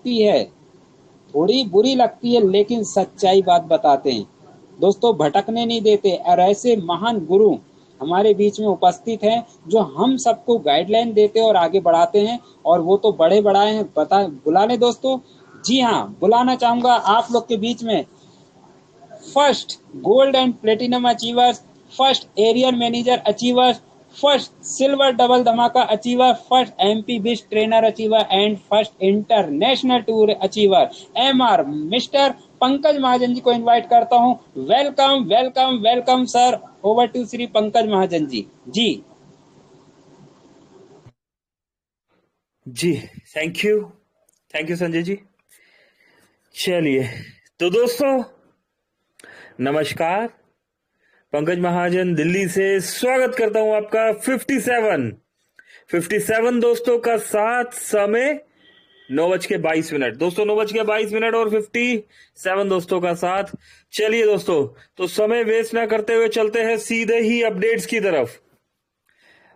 लगती है, थोड़ी बुरी लगती है, लेकिन सच्चाई बात बताते हैं दोस्तों, भटकने नहीं देते। और ऐसे महान गुरु हमारे बीच में उपस्थित हैं जो हम सबको गाइडलाइन देते हैं और आगे बढ़ाते हैं। और वो तो बड़े बढ़ाए हैं, बता बुला लें दोस्तों। जी हाँ, बुलाना चाहूंगा आप लोग के बीच में first gold and platinum achievers, first area manager achievers, first silver double धमाका achiever, first MP best trainer achiever and first international tour achiever MR mister Pankaj Mahajan ji को इनवाइट करता हूं। Welcome welcome welcome sir, over to Shri Pankaj Mahajan ji. जी जी thank you Sanjay ji. चलिए तो दोस्तों नमस्कार, पंकज महाजन दिल्ली से स्वागत करता हूं आपका 57 दोस्तों का साथ। समय 9:22 दोस्तों, 9:22 और 57 दोस्तों का साथ। चलिए दोस्तों, तो समय वेस्ट ना करते हुए चलते हैं सीधे ही अपडेट्स की तरफ।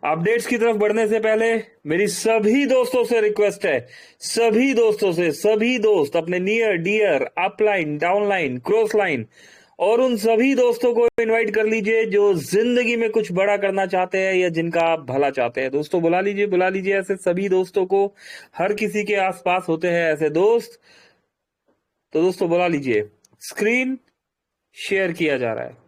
अपडेट्स की तरफ बढ़ने से पहले मेरी सभी दोस्तों से रिक्वेस्ट है, सभी दोस्तों से, सभी दोस्त अपने near dear upline downline cross line और उन सभी दोस्तों को इनवाइट कर लीजिए जो जिंदगी में कुछ बड़ा करना चाहते हैं या जिनका आप भला चाहते हैं। दोस्तों बुला लीजिए ऐसे सभी दोस्तों को। हर किसी के आसपास होते हैं ऐसे दोस्त, तो दोस्तों बुला लीजिए। स्क्रीन शेयर किया जा रहा है।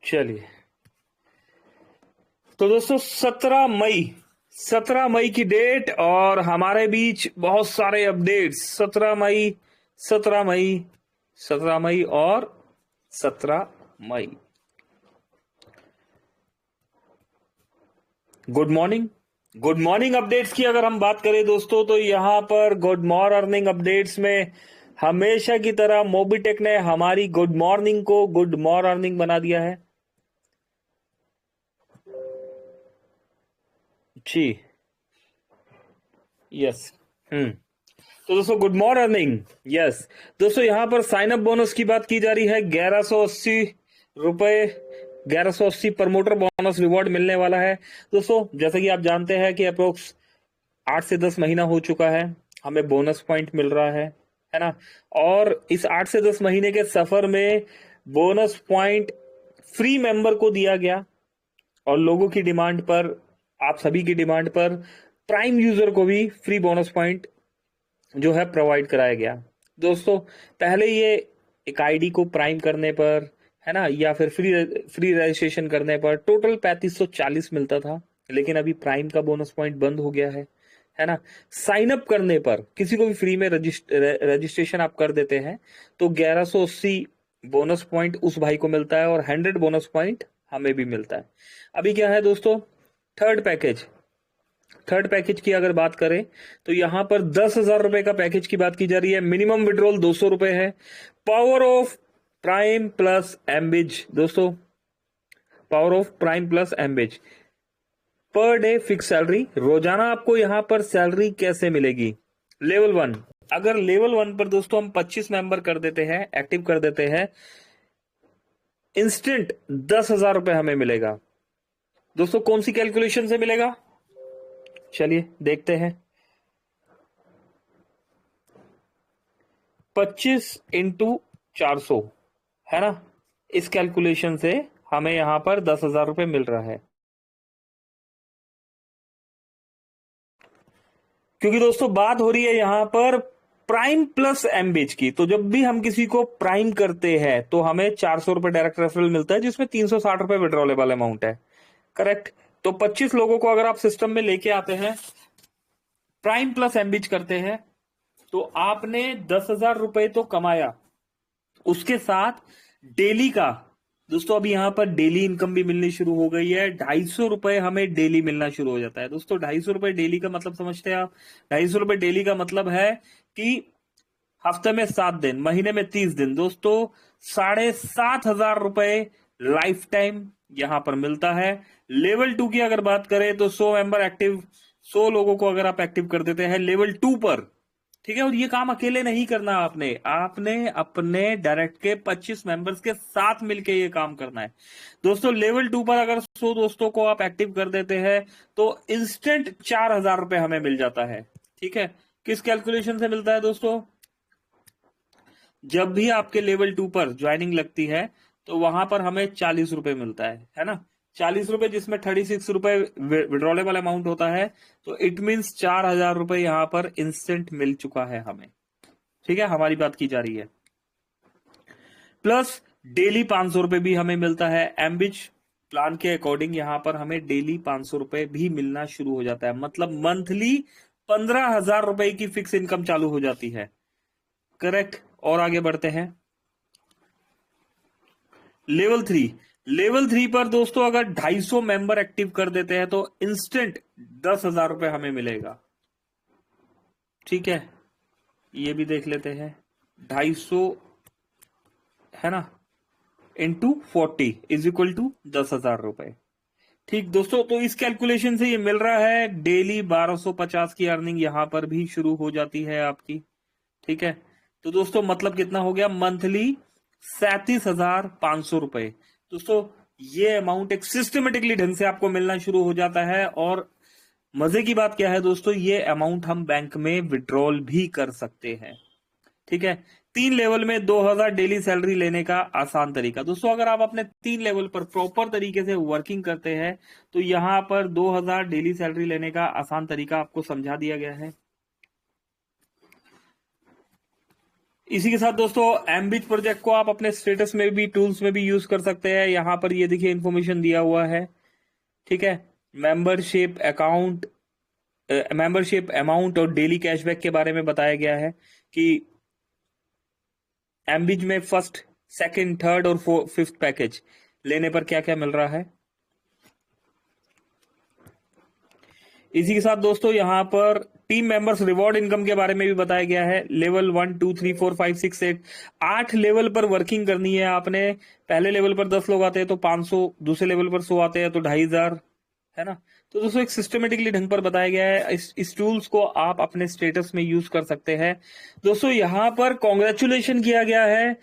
चलिए तो दोस्तों 17 मई की डेट और हमारे बीच बहुत सारे अपडेट्स। 17 मई और 17 मई। गुड मॉर्निंग अपडेट्स की अगर हम बात करें दोस्तों, तो यहां पर गुड मॉर्निंग अपडेट्स में हमेशा की तरह मोबीटेक ने हमारी गुड मॉर्निंग को गुड मॉर्निंग बना दिया है। जी यस। तो दोस्तों गुड मॉर्निंग। यस दोस्तों, यहां पर साइन अप बोनस की बात की जा रही है। 1180 रुपए, 1180 प्रमोटर बोनस रिवॉर्ड मिलने वाला है। दोस्तों जैसे कि आप जानते हैं कि अप्रोक्स 8 से 10 महीना हो चुका है, हमें बोनस पॉइंट मिल रहा है ना। और इस 8 से 10 महीने के सफर में बोनस पॉइंट फ्री मेंबर को दिया गया और लोगों की डिमांड पर, आप सभी की डिमांड पर प्राइम यूजर को भी फ्री बोनस पॉइंट जो है प्रोवाइड कराया गया। दोस्तों पहले ये एक आईडी को प्राइम करने पर, है ना, या फिर फ्री रजिस्ट्रेशन करने पर टोटल 3540 मिलता था, लेकिन अभी प्राइम का बोनस पॉइंट बंद हो गया है ना। साइन अप करने पर किसी को भी फ्री में रजिस्ट्रेशन आप कर देते हैं तो 1180 बोनस पॉइंट उस भाई को मिलता है और 100 बोनस पॉइंट हमें भी मिलता है। अभी क्या है दोस्तों, थर्ड पैकेज की अगर बात करें तो यहां पर 10,000 रुपए का पैकेज की बात की जा रही है। मिनिमम विड्रॉल 200 रुपए है। पावर ऑफ प्राइम प्लस एम्बिज दोस्तों, पावर ऑफ प्राइम प्लस एम्बिज पर डे फिक्स सैलरी। रोजाना आपको यहां पर सैलरी कैसे मिलेगी? लेवल 1, अगर लेवल 1 पर दोस्तों हम 25 मेंबर कर देते हैं, एक्टिव कर देते हैं, इंस्टेंट 10,000 रुपए हमें मिलेगा। दोस्तों कौन सी कैलकुलेशन से मिलेगा, चलिए देखते हैं। 25 इंटू 400 है ना, इस कैलकुलेशन से हमें यहां पर 10,000 रुपए मिल रहा है। क्योंकि दोस्तों बात हो रही है यहां पर प्राइम प्लस एम्बिज की, तो जब भी हम किसी को प्राइम करते हैं तो हमें 400 रुपए डायरेक्ट रेफरल मिलता है, जिसमें 360 रुपए विड्रॉलेबल अमाउंट है। करेक्ट। तो 25 लोगों को अगर आप सिस्टम में लेके आते हैं, प्राइम प्लस एम्बिज करते हैं, तो आपने 10,000 रुपए तो कमाया, उसके साथ डेली का दोस्तों अभी यहां पर डेली इनकम भी मिलनी शुरू हो गई है। 250 रुपए हमें डेली मिलना शुरू हो जाता है। दोस्तों 250 रुपए डेली का मतलब समझते हैं आप? 250 रुपए डेली का मतलब है कि हफ्ते में 7 दिन, महीने में 30 दिन, दोस्तों 7,500 रुपए लाइफ टाइम यहां पर मिलता है। लेवल 2 की अगर बात करें तो 100 मेंबर एक्टिव, 100 लोगों को अगर आप एक्टिव कर देते हैं लेवल 2 पर, ठीक है, और ये काम अकेले नहीं करना, आपने अपने डायरेक्ट के 25 मेंबर्स के साथ मिलके ये काम करना है दोस्तों। लेवल 2 पर अगर 100 दोस्तों को आप एक्टिव कर देते हैं तो इंस्टेंट 4,000 रुपए हमें मिल जाता है, ठीक है। किस कैलकुलेशन से मिलता है दोस्तों? जब भी आपके लेवल 2 पर ज्वाइनिंग लगती है तो वहां पर हमें 40 रुपए मिलता है ना, 40 रुपए, जिसमें 36 रुपए विड्रॉलेबल अमाउंट होता है। तो इट मीन्स 4,000 रुपए यहां पर इंस्टेंट मिल चुका है हमें, ठीक है, हमारी बात की जा रही है। प्लस डेली 500 रुपए भी हमें मिलता है। एम्बिच प्लान के अकॉर्डिंग यहां पर हमें डेली 500 रुपए भी मिलना शुरू हो जाता है, मतलब मंथली 15,000 रुपए की फिक्स इनकम चालू हो जाती है, करेक्ट। और आगे बढ़ते हैं लेवल 3। लेवल 3 पर दोस्तों अगर 250 मेंबर एक्टिव कर देते हैं तो इंस्टेंट 10,000 रुपए हमें मिलेगा, ठीक है। ये भी देख लेते हैं, 250 है ना, इंटू 40 इज इक्वल टू 10,000 रुपए, ठीक दोस्तों। तो इस कैलकुलेशन से ये मिल रहा है डेली 1250 की अर्निंग यहां पर भी शुरू हो जाती है आपकी, ठीक है। तो दोस्तों मतलब कितना हो गया? मंथली 37,500 रुपए दोस्तों। ये अमाउंट एक सिस्टमेटिकली ढंग से आपको मिलना शुरू हो जाता है। और मजे की बात क्या है दोस्तों, ये अमाउंट हम बैंक में विड्रॉल भी कर सकते हैं, ठीक है। 3 लेवल में 2,000 डेली सैलरी लेने का आसान तरीका दोस्तों, अगर आप अपने 3 लेवल पर प्रॉपर तरीके से वर्किंग करते हैं तो यहां पर 2,000 डेली सैलरी लेने का आसान तरीका आपको समझा दिया गया है। इसी के साथ दोस्तों एम्बिच प्रोजेक्ट को आप अपने स्टेटस में भी, टूल्स में भी यूज कर सकते हैं। यहां पर ये देखिए इंफॉर्मेशन दिया हुआ है, ठीक है। मेंबरशिप अकाउंट, मेंबरशिप अमाउंट और डेली कैशबैक के बारे में बताया गया है कि एम्बिच में फर्स्ट, सेकंड, थर्ड और फिफ्थ पैकेज लेने पर क्या क्या मिल रहा है। इसी के साथ दोस्तों यहां पर टीम मेंबर्स रिवॉर्ड इनकम के बारे में भी बताया गया है। लेवल 1 2 3 4 5 6 8 8 लेवल पर वर्किंग करनी है आपने। पहले लेवल पर 10 लोग आते हैं तो 500, दूसरे लेवल पर 100 आते हैं तो 2,500, है ना। तो दोस्तों एक सिस्टमेटिकली ढंग पर बताया गया है। इस टूल्स को आप अपने स्टेटस में यूज कर सकते हैं। दोस्तों यहां पर कॉन्ग्रेचुलेशन किया गया है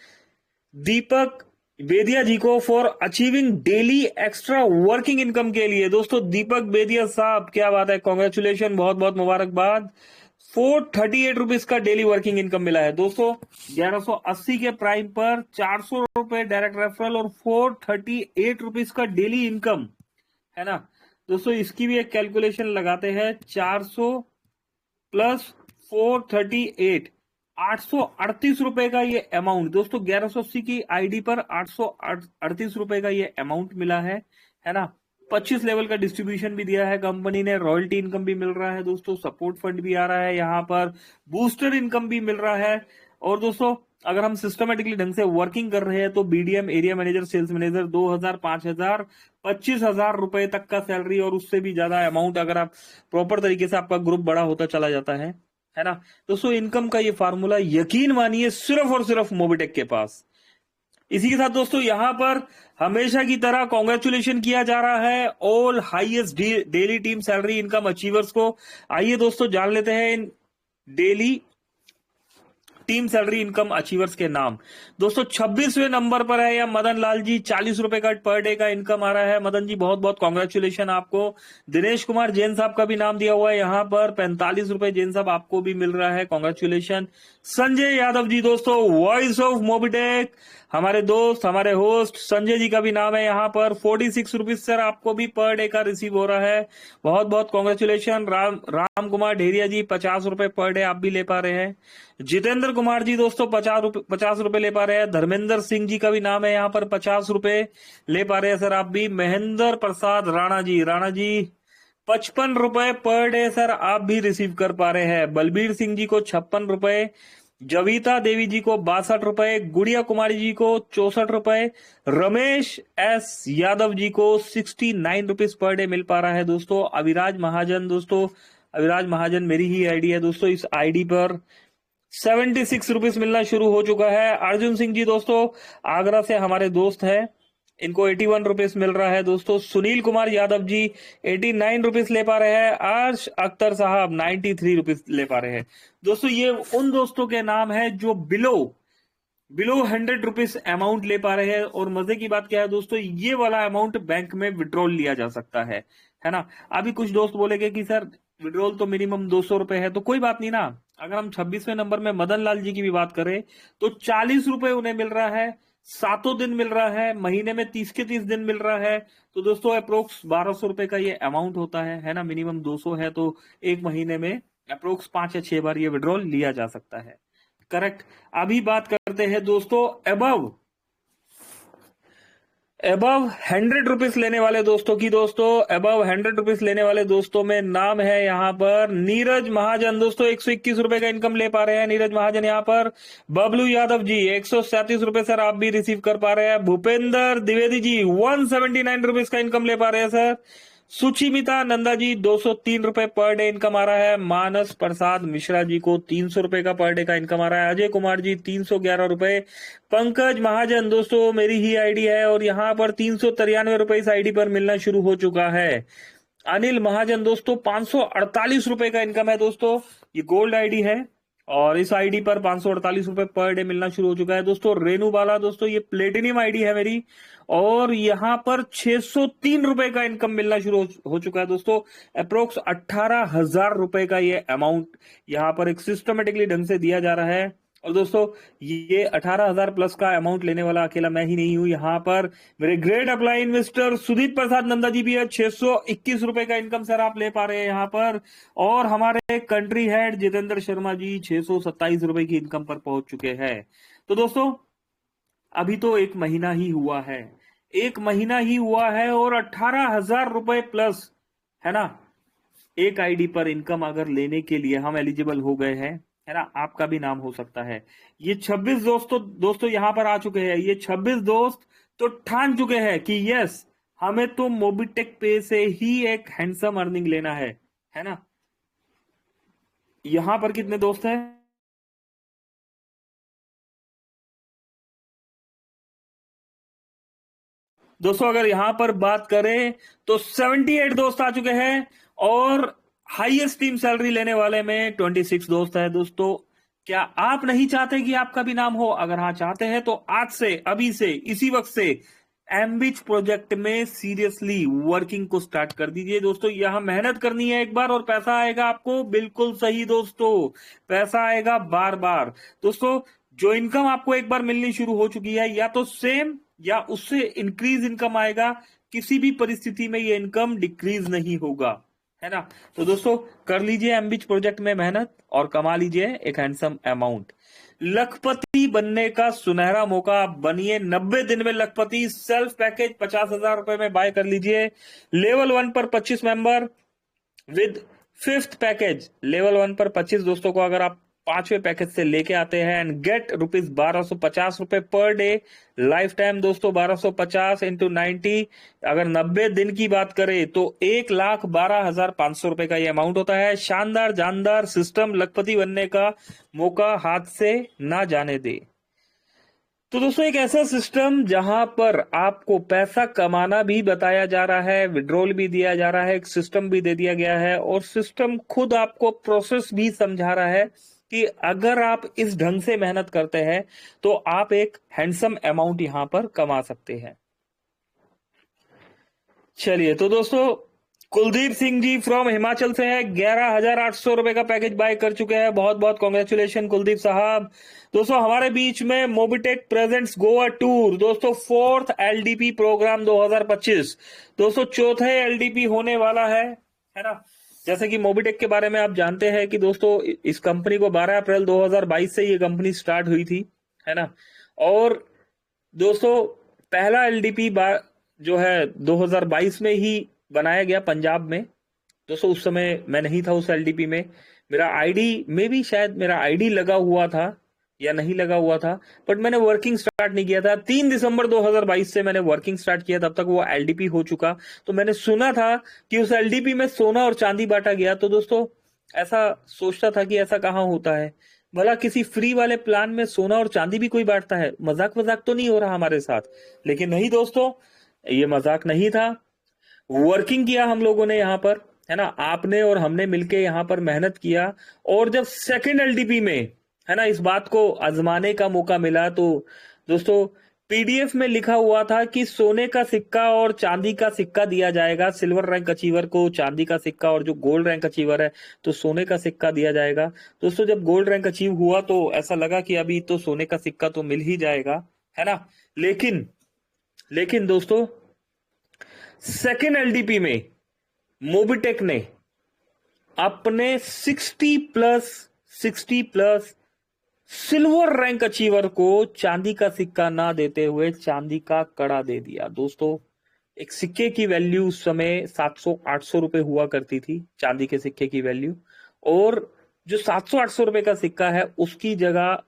दीपक बेदिया जी को for achieving daily extra working income के लिए। दोस्तों दीपक बेदिया साहब, क्या बात है, कॉन्ग्रेचुलेशन, बहुत बहुत मुबारकबाद। 438 रुपीज का डेली वर्किंग इनकम मिला है दोस्तों। 1180 के प्राइम पर 400 रुपए डायरेक्ट रेफरल और 438 रुपीज का डेली इनकम, है ना दोस्तों। इसकी भी एक कैलकुलेशन लगाते हैं, 400 प्लस 438, 838 रुपए का ये अमाउंट दोस्तों। 1180 की आईडी पर 838 रुपए का ये अमाउंट मिला है ना। 25 लेवल का डिस्ट्रीब्यूशन भी दिया है कंपनी ने। रॉयल्टी इनकम भी मिल रहा है दोस्तों, सपोर्ट फंड भी आ रहा है यहाँ पर, बूस्टर इनकम भी मिल रहा है। और दोस्तों अगर हम सिस्टमेटिकली ढंग से वर्किंग कर रहे हैं तो BDM, area manager, sales manager 2,000, 5,000, 25,000 रुपए तक का सैलरी और उससे भी ज्यादा अमाउंट, अगर आप प्रॉपर तरीके से आपका ग्रुप बड़ा होता चला जाता है ना दोस्तों। इनकम का ये फार्मूला यकीन मानिए सिर्फ और सिर्फ मोबिटेक के पास। इसी के साथ दोस्तों यहां पर हमेशा की तरह कॉन्ग्रेचुलेशन किया जा रहा है all highest daily team salary income achievers को। आइए दोस्तों जान लेते हैं daily team salary income achievers के नाम। दोस्तों 26वें नंबर पर है या मदन लाल जी, 40 रुपए का पर डे का इनकम आ रहा है। मदन जी बहुत बहुत कॉन्ग्रेचुलेशन आपको। दिनेश कुमार जैन साहब का भी नाम दिया हुआ है यहाँ पर, 45 रुपए जैन साहब आपको भी मिल रहा है, कॉन्ग्रेचुलेशन। संजय यादव जी दोस्तों, वॉइस ऑफ मोबिटेक, हमारे दोस्त, हमारे होस्ट संजय जी का भी नाम है यहाँ पर, 46 रुपीज सर आपको भी पर डे का रिसीव हो रहा है, बहुत बहुत कॉन्ग्रेचुलेशन। राम कुमार ढेरिया जी 50 रुपए पर डे आप भी ले पा रहे हैं। जितेंद्र कुमार जी दोस्तों 50 रुपए ले पा रहे हैं। धर्मेंद्र सिंह जी का भी नाम है यहाँ पर, 50 रुपए ले पा रहे हैं सर आप भी। महेंद्र प्रसाद राणा जी 55 रुपए पर डे सर आप भी रिसीव कर पा रहे हैं। बलबीर सिंह जी को 56 रुपए, जविता देवी जी को 62 रुपए, गुड़िया कुमारी जी को 64 रुपए, रमेश एस यादव जी को 69 रुपीज पर डे मिल पा रहा है दोस्तों। अविराज महाजन दोस्तों, अविराज महाजन मेरी ही आईडी है दोस्तों, इस आईडी पर 76 रुपीज मिलना शुरू हो चुका है। अर्जुन सिंह जी दोस्तों आगरा से हमारे दोस्त हैं, इनको 81 रुपीज मिल रहा है दोस्तों। सुनील कुमार यादव जी 89 रुपीज ले पा रहे हैं। अर्श अख्तर साहब 93 रुपीज ले पा रहे हैं दोस्तों। ये उन दोस्तों के नाम है जो बिलो 100 रुपीज अमाउंट ले पा रहे हैं। और मजे की बात क्या है दोस्तों, ये वाला अमाउंट बैंक में विड्रॉल लिया जा सकता है ना। अभी कुछ दोस्त बोलेंगे कि सर विड्रॉल तो मिनिमम 200 रुपए है, तो कोई बात नहीं ना। अगर हम 26वें नंबर में मदन लाल जी की भी बात करें तो 40 रुपए उन्हें मिल रहा है, 7 दिन मिल रहा है, महीने में 30 के 30 दिन मिल रहा है। तो दोस्तों अप्रोक्स 1200 रुपए का ये अमाउंट होता है ना। मिनिमम 200 है तो एक महीने में अप्रोक्स 5 या 6 बार ये विड्रॉल लिया जा सकता है। करेक्ट। अभी बात करते हैं दोस्तों अबव 100 रुपीज लेने वाले दोस्तों की। दोस्तों अबव 100 रुपीज लेने वाले दोस्तों में नाम है यहाँ पर नीरज महाजन। दोस्तों 121 रुपए का इनकम ले पा रहे हैं नीरज महाजन यहाँ पर। बबलू यादव जी 137 रुपए सर आप भी रिसीव कर पा रहे हैं। भूपेंद्र द्विवेदी जी 179 रुपीज का इनकम ले पा रहे हैं सर। सुचिमिता नंदा जी 203 रुपए पर डे इनकम आ रहा है। मानस प्रसाद मिश्रा जी को 300 रुपए का पर डे का इनकम आ रहा है। अजय कुमार जी 311 रुपए। पंकज महाजन दोस्तों मेरी ही आईडी है और यहाँ पर 393 रुपए इस आईडी पर मिलना शुरू हो चुका है। अनिल महाजन दोस्तों 548 रुपए का इनकम है दोस्तों। ये गोल्ड आईडी है और इस आईडी पर 548 रुपए पर डे मिलना शुरू हो चुका है दोस्तों। रेनू बाला दोस्तों ये प्लेटिनियम आईडी है मेरी और यहां पर 603 रुपए का इनकम मिलना शुरू हो चुका है दोस्तों। अप्रोक्स 18,000 रुपए का ये अमाउंट यहां पर एक सिस्टमेटिकली ढंग से दिया जा रहा है। और दोस्तों ये 18,000 प्लस का अमाउंट लेने वाला अकेला मैं ही नहीं हूं। यहाँ पर मेरे ग्रेट अप्लाई इन्वेस्टर सुदीप प्रसाद नंदा जी भी है। 621 रुपए का इनकम सर आप ले पा रहे हैं यहाँ पर। और हमारे कंट्री हेड जितेंद्र शर्मा जी 627 रुपए की इनकम पर पहुंच चुके हैं। तो दोस्तों अभी तो एक महीना ही हुआ है, एक महीना ही हुआ है और 18,000 रुपए प्लस है ना एक आईडी पर इनकम अगर लेने के लिए हम एलिजिबल हो गए हैं है ना। आपका भी नाम हो सकता है। ये 26 दोस्तों यहां पर आ चुके हैं। ये 26 दोस्त तो ठान चुके हैं कि यस हमें तो मोबिटेक पे से ही एक हैंडसम अर्निंग लेना है ना। यहां पर कितने दोस्त हैं दोस्तों? अगर यहां पर बात करें तो 78 दोस्त आ चुके हैं और हाईएस्ट टीम सैलरी लेने वाले में 26 दोस्त है दोस्तों। क्या आप नहीं चाहते कि आपका भी नाम हो? अगर हाँ चाहते हैं तो आज से, अभी से, इसी वक्त से एम्बिच प्रोजेक्ट में सीरियसली वर्किंग को स्टार्ट कर दीजिए दोस्तों। यहां मेहनत करनी है एक बार और पैसा आएगा आपको। बिल्कुल सही दोस्तों, पैसा आएगा बार बार दोस्तों। जो इनकम आपको एक बार मिलनी शुरू हो चुकी है या तो सेम या उससे इंक्रीज इनकम आएगा। किसी भी परिस्थिति में ये इनकम डिक्रीज नहीं होगा है ना। तो दोस्तों कर लीजिए एम्बिच प्रोजेक्ट में मेहनत और कमा लीजिए एक हैंडसम अमाउंट। लखपति बनने का सुनहरा मौका, बनिए 90 दिन में लखपति। सेल्फ पैकेज 50,000 रुपए में बाय कर लीजिए। लेवल 1 पर 25 member with 5th package. Level 1 पर 25 दोस्तों को अगर आप 5वें पैकेज से लेके आते हैं एंड गेट रुपीज 1250 रुपए पर डे लाइफ टाइम दोस्तों। 1250 इंटू 90 अगर 90 दिन की बात करें तो 1,12,500 रुपए का ये अमाउंट होता है। शानदार जानदार सिस्टम, लखपति बनने का मौका हाथ से ना जाने दे। तो दोस्तों एक ऐसा सिस्टम जहां पर आपको पैसा कमाना भी बताया जा रहा है, विड्रॉल भी दिया जा रहा है, एक सिस्टम भी दे दिया गया है और सिस्टम खुद आपको प्रोसेस भी समझा रहा है कि अगर आप इस ढंग से मेहनत करते हैं तो आप एक हैंडसम अमाउंट यहां पर कमा सकते हैं। चलिए तो दोस्तों कुलदीप सिंह जी फ्रॉम हिमाचल से है, 11,800 रुपए का पैकेज बाय कर चुके हैं। बहुत बहुत कॉन्ग्रेचुलेशन कुलदीप साहब। दोस्तों हमारे बीच में मोबिटेक प्रेजेंट्स गोवा टूर दोस्तों 4th LDP प्रोग्राम 2025 दोस्तों 4थे LDP होने वाला है ना। जैसे कि मोबिटेक के बारे में आप जानते हैं कि दोस्तों इस कंपनी को 12 अप्रैल 2022 से ये कंपनी स्टार्ट हुई थी है ना। और दोस्तों पहला LDP जो है 2022 में ही बनाया गया पंजाब में दोस्तों। उस समय मैं नहीं था उस LDP में। मेरा आईडी में भी शायद मेरा आईडी लगा हुआ था या नहीं लगा हुआ था, बट मैंने वर्किंग स्टार्ट नहीं किया था। 3 दिसंबर 2022 से मैंने वर्किंग स्टार्ट किया, तब तक वो LDP हो चुका। तो मैंने सुना था कि उस LDP में सोना और चांदी बांटा गया। तो दोस्तों ऐसा सोचता था कि ऐसा कहाँ होता है। भला किसी फ्री वाले प्लान में सोना और चांदी भी कोई बांटता है? मजाक मजाक तो नहीं हो रहा हमारे साथ? लेकिन नहीं दोस्तों, ये मजाक नहीं था। वर्किंग किया हम लोगों ने यहाँ पर, है ना, आपने और हमने मिलके यहाँ पर मेहनत किया। और जब सेकंड एलडीपी में, है ना, इस बात को आजमाने का मौका मिला, तो दोस्तों पीडीएफ में लिखा हुआ था कि सोने का सिक्का और चांदी का सिक्का दिया जाएगा। सिल्वर रैंक अचीवर को चांदी का सिक्का, और जो गोल्ड रैंक अचीवर है तो सोने का सिक्का दिया जाएगा। दोस्तों जब गोल्ड रैंक अचीव हुआ तो ऐसा लगा कि अभी तो सोने का सिक्का तो मिल ही जाएगा, है ना। लेकिन लेकिन दोस्तों सेकेंड एलडीपी में मोबिटेक ने अपने 60+ सिल्वर रैंक अचीवर को चांदी का सिक्का ना देते हुए चांदी का कड़ा दे दिया। दोस्तों एक सिक्के की वैल्यू उस समय 700-800 रुपए हुआ करती थी, चांदी के सिक्के की वैल्यू। और जो 700-800 रुपए का सिक्का है उसकी जगह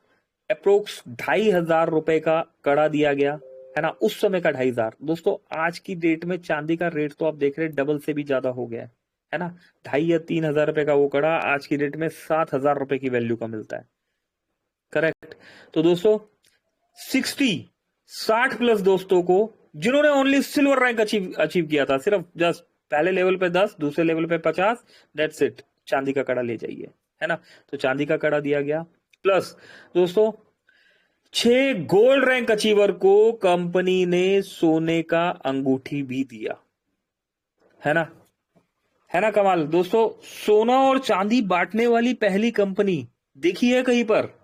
अप्रोक्स 2500 रुपए का कड़ा दिया गया, है ना, उस समय का 2500। दोस्तों आज की डेट में चांदी का रेट तो आप देख रहे हैं डबल से भी ज्यादा हो गया है ना। 2,500 या 3,000 रुपए का वो कड़ा आज की डेट में 7,000 रुपए की वैल्यू का मिलता है, करेक्ट। तो दोस्तों 60+ दोस्तों को जिन्होंने ओनली सिल्वर रैंक अचीव किया था, सिर्फ जस्ट पहले लेवल पे 10, दूसरे लेवल पे 50, दैट्स इट, चांदी का कड़ा ले जाइए, है ना। तो चांदी का कड़ा दिया गया। प्लस दोस्तों 6 गोल्ड रैंक अचीवर को कंपनी ने सोने का अंगूठी भी दिया, है ना, है ना। कमाल दोस्तों, सोना और चांदी बांटने वाली पहली कंपनी देखी है कहीं पर?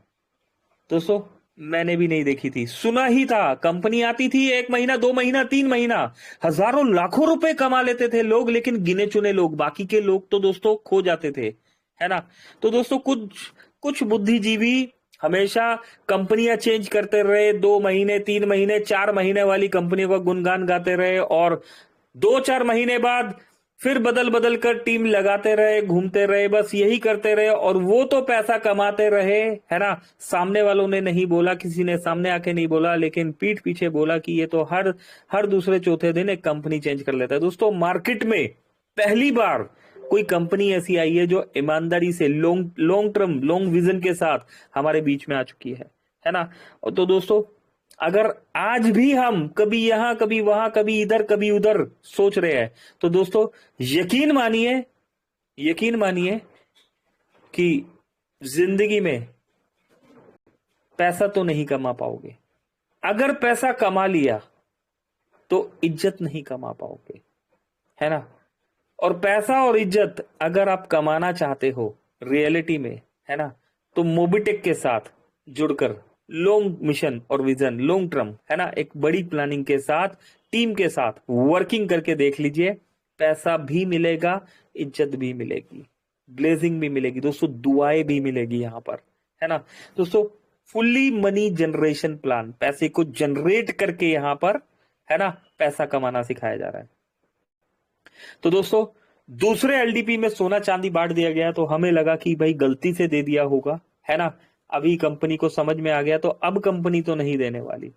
दोस्तों मैंने भी नहीं देखी थी, सुना ही था। कंपनी आती थी 1 महीना, 2 महीना, 3 महीना, हजारों लाखों रुपए कमा लेते थे लोग, लेकिन गिने चुने लोग, बाकी के लोग तो दोस्तों खो जाते थे, है ना। तो दोस्तों कुछ कुछ बुद्धिजीवी हमेशा कंपनियां चेंज करते रहे, 2 महीने, 3 महीने, 4 महीने वाली कंपनियों का गुणगान गाते रहे, और 2-4 महीने बाद फिर बदल बदल कर टीम लगाते रहे, घूमते रहे, बस यही करते रहे, और वो तो पैसा कमाते रहे, है ना। सामने वालों ने नहीं बोला, किसी ने सामने आके नहीं बोला, लेकिन पीठ पीछे बोला कि ये तो हर हर दूसरे चौथे दिन एक कंपनी चेंज कर लेता है। दोस्तों मार्केट में पहली बार कोई कंपनी ऐसी आई है जो ईमानदारी से लॉन्ग टर्म, लॉन्ग विजन के साथ हमारे बीच में आ चुकी है ना। तो दोस्तों अगर आज भी हम कभी यहां, कभी वहां, कभी इधर, कभी उधर सोच रहे हैं, तो दोस्तों यकीन मानिए कि जिंदगी में पैसा तो नहीं कमा पाओगे। अगर पैसा कमा लिया तो इज्जत नहीं कमा पाओगे, है ना। और पैसा और इज्जत अगर आप कमाना चाहते हो रियलिटी में, है ना, तो मोबिटेक के साथ जुड़कर लॉन्ग मिशन और विजन, लॉन्ग टर्म, है ना, एक बड़ी प्लानिंग के साथ, टीम के साथ वर्किंग करके देख लीजिए, पैसा भी मिलेगा, इज्जत भी मिलेगी, ब्लेसिंग भी मिलेगी, दोस्तों दुआएं भी मिलेगी यहां पर, है ना। दोस्तों फुल्ली मनी जनरेशन प्लान, पैसे को जनरेट करके यहां पर, है ना, पैसा कमाना सिखाया जा रहा है। तो दोस्तों दूसरे एलडीपी में सोना चांदी बांट दिया गया, तो हमें लगा कि भाई गलती से दे दिया होगा, है ना। अभी कंपनी को समझ में आ गया, तो अब कंपनी तो नहीं देने वाली।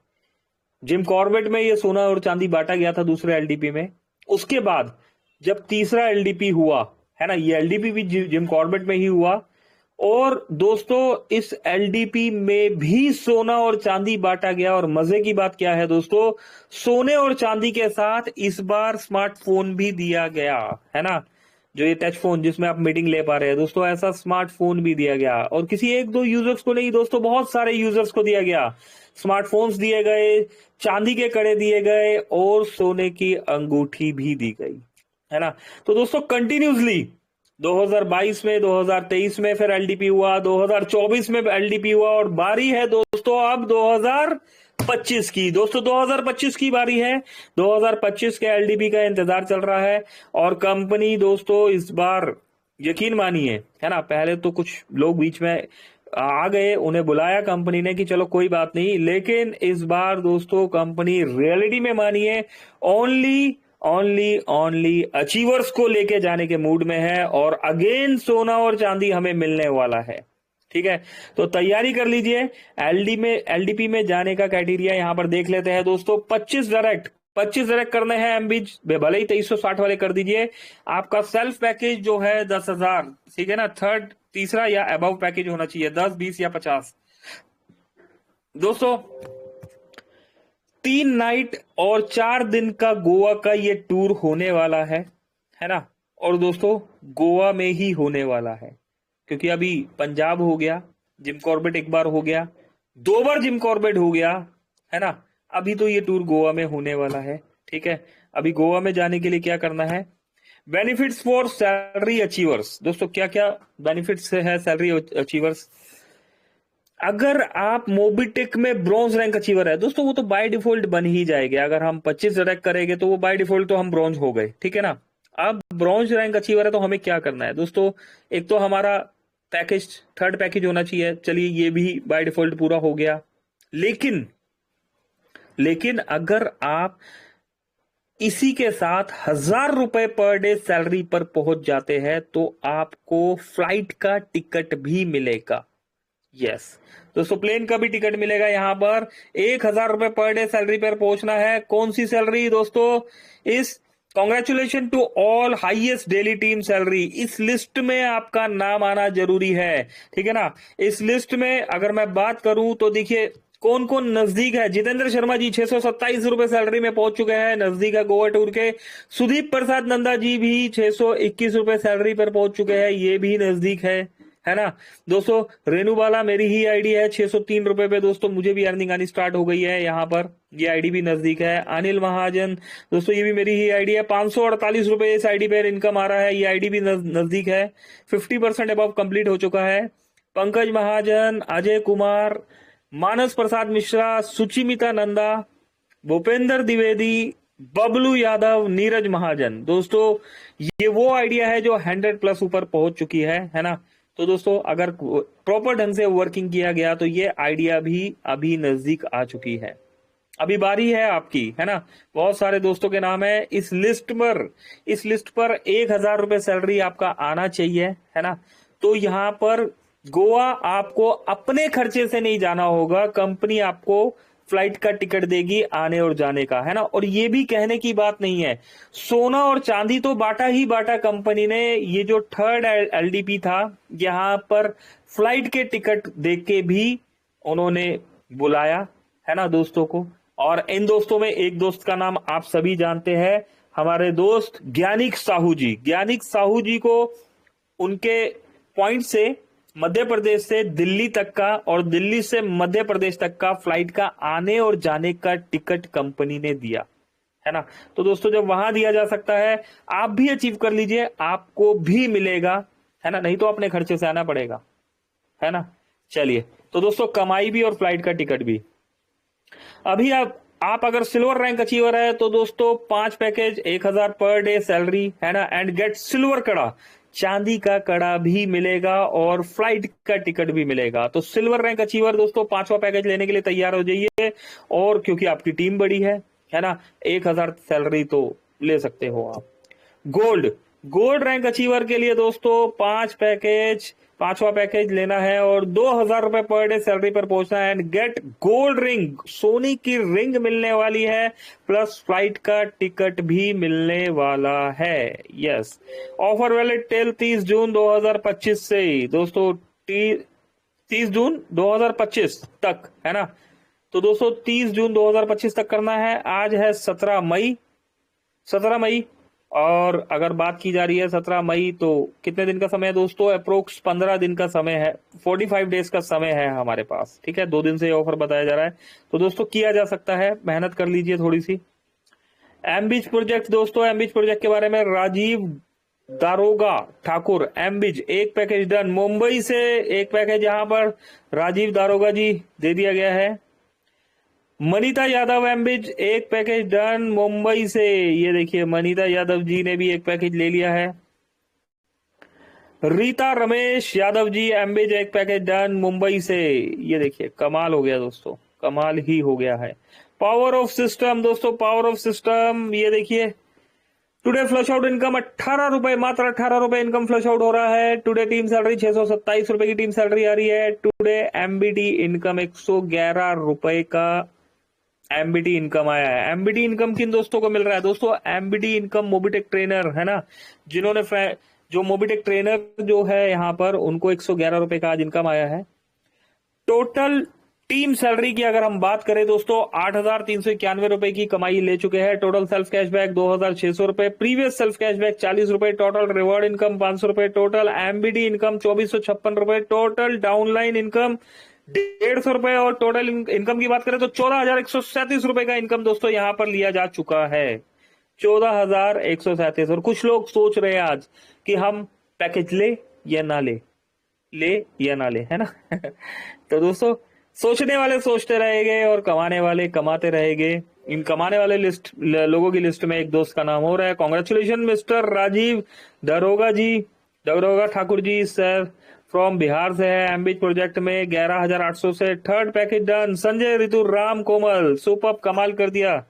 जिम कॉर्बेट में ये सोना और चांदी बांटा गया था दूसरे एलडीपी में। उसके बाद जब तीसरा एलडीपी हुआ, है ना, ये एलडीपी भी जिम कॉर्बेट में ही हुआ, और दोस्तों इस एलडीपी में भी सोना और चांदी बांटा गया। और मजे की बात क्या है दोस्तों, सोने और चांदी के साथ इस बार स्मार्टफोन भी दिया गया, है ना। जो ये टच फोन जिसमें आप मीटिंग ले पा रहे हैं दोस्तों, ऐसा स्मार्टफोन भी दिया गया। और किसी 1-2 यूजर्स को नहीं दोस्तों, बहुत सारे यूजर्स को दिया गया। स्मार्टफोन्स दिए गए, चांदी के कड़े दिए गए, और सोने की अंगूठी भी दी गई, है ना। तो दोस्तों कंटिन्यूसली 2022 में, 2023 में फिर एलडीपी हुआ, 2024 में एलडीपी हुआ, और बारी है दोस्तों अब 2025 की। दोस्तों 2025 की बारी है, 2025 के एलडीपी का इंतजार चल रहा है। और कंपनी दोस्तों इस बार यकीन मानिए, है ना, पहले तो कुछ लोग बीच में आ गए, उन्हें बुलाया कंपनी ने कि चलो कोई बात नहीं, लेकिन इस बार दोस्तों कंपनी रियलिटी में मानिए ओनली अचीवर्स को लेके जाने के मूड में है, और अगेन सोना और चांदी हमें मिलने वाला है, ठीक है। तो तैयारी कर लीजिए। एलडीपी में जाने का क्राइटेरिया यहां पर देख लेते हैं दोस्तों। 25 डायरेक्ट 25 डायरेक्ट करने हैं एमबीज, भले ही 2360 वाले कर दीजिए। आपका सेल्फ पैकेज जो है 10,000, ठीक है ना, थर्ड तीसरा या अबव पैकेज होना चाहिए, 10, 20 या 50। दोस्तों 3 नाइट और 4 दिन का गोवा का ये टूर होने वाला है ना। और दोस्तों गोवा में ही होने वाला है, क्योंकि अभी पंजाब हो गया, जिम कॉर्बेट एक बार हो गया, 2 बार जिम कॉर्बेट हो गया, है ना। अभी तो ये टूर गोवा में होने वाला है, ठीक है। अभी गोवा में जाने के लिए क्या करना है, बेनिफिट्स फॉर सैलरी अचीवर्स। दोस्तों क्या क्या बेनिफिट्स है सैलरी अचीवर्स। अगर आप मोबिटेक में ब्रॉन्ज रैंक अचीवर है दोस्तों, वो तो बाय डिफॉल्ट बन ही जाएगा। अगर हम 25 डायरेक्ट करेंगे तो वो बाय डिफॉल्ट तो हम ब्रॉन्ज हो गए, ठीक है ना। अब ब्रॉन्ज रैंक अचीवर है तो हमें क्या करना है दोस्तों, एक तो हमारा पैकेज थर्ड पैकेज होना चाहिए, चलिए ये भी बाय डिफॉल्ट पूरा हो गया। लेकिन अगर आप इसी के साथ 1,000 रुपए पर डे सैलरी पर पहुंच जाते हैं तो आपको फ्लाइट का टिकट भी मिलेगा। यस दोस्तों, प्लेन का भी टिकट मिलेगा। यहां पर 1,000 रुपए पर डे सैलरी पर पहुंचना है। कौन सी सैलरी दोस्तों, इस congratulation to all highest daily team salary, इस लिस्ट में आपका नाम आना जरूरी है, ठीक है ना। इस लिस्ट में अगर मैं बात करूं तो देखिए कौन कौन नजदीक है। जितेंद्र शर्मा जी 627 रुपए सैलरी में पहुंच चुके हैं, नजदीक है गोवा टूर के। सुदीप प्रसाद नंदा जी भी 621 रुपए सैलरी पर पहुंच चुके हैं, ये भी नजदीक है ना। दोस्तों रेणुबाला मेरी ही आईडी है, 603 रुपए पे दोस्तों मुझे भी अर्निंग आनी स्टार्ट हो गई है, यहाँ पर ये आईडी भी नजदीक है। अनिल महाजन दोस्तों ये भी मेरी ही आईडी है, 548 रुपए इस आईडी पे इनकम आ रहा है, ये आईडी भी नजदीक है, 50% अबव कंप्लीट हो चुका है। पंकज महाजन, अजय कुमार, मानस प्रसाद मिश्रा, सुचिमिता नंदा, भूपेंद्र द्विवेदी, बबलू यादव, नीरज महाजन। दोस्तों ये वो आइडिया है जो 100+ ऊपर पहुंच चुकी है ना। तो दोस्तों अगर प्रॉपर ढंग से वर्किंग किया गया तो ये आइडिया भी अभी नजदीक आ चुकी है। अभी बारी है आपकी, है ना। बहुत सारे दोस्तों के नाम है इस लिस्ट पर 1,000 रुपए सैलरी आपका आना चाहिए, है ना। तो यहां पर गोवा आपको अपने खर्चे से नहीं जाना होगा, कंपनी आपको फ्लाइट का टिकट देगी आने और जाने का, है ना। और ये भी कहने की बात नहीं है, सोना और चांदी तो बांटा ही बांटा कंपनी ने। ये जो थर्ड एलडीपी था, यहां पर फ्लाइट के टिकट देख के भी उन्होंने बुलाया, है ना, दोस्तों को। और इन दोस्तों में एक दोस्त का नाम आप सभी जानते हैं, हमारे दोस्त ज्ञानिक साहू जी। ज्ञानिक साहू जी को उनके पॉइंट से मध्य प्रदेश से दिल्ली तक का और दिल्ली से मध्य प्रदेश तक का फ्लाइट का आने और जाने का टिकट कंपनी ने दिया, है ना। तो दोस्तों जब वहां दिया जा सकता है, आप भी अचीव कर लीजिए, आपको भी मिलेगा, है ना। नहीं तो अपने खर्चे से आना पड़ेगा, है ना। चलिए तो दोस्तों कमाई भी और फ्लाइट का टिकट भी। अभी आप अगर सिल्वर रैंक अचीवर है तो दोस्तों 5 पैकेज, 1,000 पर डे सैलरी, है ना, एंड गेट सिल्वर कड़ा, चांदी का कड़ा भी मिलेगा और फ्लाइट का टिकट भी मिलेगा। तो सिल्वर रैंक अचीवर दोस्तों 5वां पैकेज लेने के लिए तैयार हो जाइए, और क्योंकि आपकी टीम बड़ी है ना, 1,000 सैलरी तो ले सकते हो आप। गोल्ड रैंक अचीवर के लिए दोस्तों 5वां पैकेज लेना है और 2,000 रुपए पर डे सैलरी पर पहुंचना है, एंड गेट गोल्ड रिंग, सोने की रिंग मिलने वाली है, प्लस फ्लाइट का टिकट भी मिलने वाला है। यस, ऑफर वैलिड टिल 30 जून 2025 से दोस्तों 30 जून 2025 तक, है ना। तो दोस्तों 30 जून 2025 तक करना है। आज है 17 मई, और अगर बात की जा रही है 17 मई, तो कितने दिन का समय है दोस्तों, अप्रोक्स 15 दिन का समय है, 45 डेज का समय है हमारे पास, ठीक है। 2 दिन से ऑफर बताया जा रहा है, तो दोस्तों किया जा सकता है, मेहनत कर लीजिए थोड़ी सी। एमबीज प्रोजेक्ट दोस्तों, एमबीज प्रोजेक्ट के बारे में, राजीव दारोगा ठाकुर, एमबीज एक पैकेज डन, मुंबई से एक पैकेज यहां पर राजीव दारोगा जी दे दिया गया है। मनीता यादव एमबिज एक पैकेज डन मुंबई से, ये देखिए मनीता यादव जी ने भी एक पैकेज ले लिया है। रीता रमेश यादव जी एमबिज एक पैकेज डन मुंबई से, ये देखिए कमाल हो गया दोस्तों, कमाल ही हो गया है। पावर ऑफ सिस्टम दोस्तों, पावर ऑफ सिस्टम, ये देखिए टुडे फ्लश आउट इनकम 18 रुपए, मात्र 18 रुपए इनकम फ्लश आउट हो रहा है। टुडे टीम सैलरी 627 रुपए की टीम सैलरी आ रही है। टुडे एमबीटी इनकम 111 रुपए का एमबीटी इनकम आया है। एमबीटी इनकम किन दोस्तों को मिल रहा है दोस्तों? एमबीटी इनकम मोबिटेक ट्रेनर है ना, जिन्होंने जो मोबिटेक ट्रेनर जो है यहाँ पर, उनको 111 रुपए का आज इनकम आया है। टोटल टीम सैलरी की अगर हम बात करें दोस्तों, 8,391 रुपए की कमाई ले चुके हैं। टोटल सेल्फ कैशबैक 2,600 रुपए, प्रीवियस सेल्फ कैशबैक 40 रुपए, टोटल रिवॉर्ड इनकम 500 रुपए, टोटल एमबीडी इनकम 2456 रुपए, टोटल डाउनलाइन इनकम 150 रुपए, और टोटल इनकम की बात करें तो 14,137 रुपए का इनकम दोस्तों यहां पर लिया जा चुका है। 14,137। और कुछ लोग सोच रहे हैं आज कि हम पैकेज या ना ले या ना ले, है ना। तो दोस्तों, सोचने वाले सोचते रहेंगे और कमाने वाले कमाते रहेंगे। इन कमाने वाले लोगों की लिस्ट में एक दोस्त का नाम हो रहा है। कॉन्ग्रेचुलेशन मिस्टर राजीव दरोगा ठाकुर जी सर, फ्रॉम बिहार से है। एमबीच प्रोजेक्ट में 11,800 से third package done. Sanjay Ritu Ram कोमल, सुपर कमाल कर दिया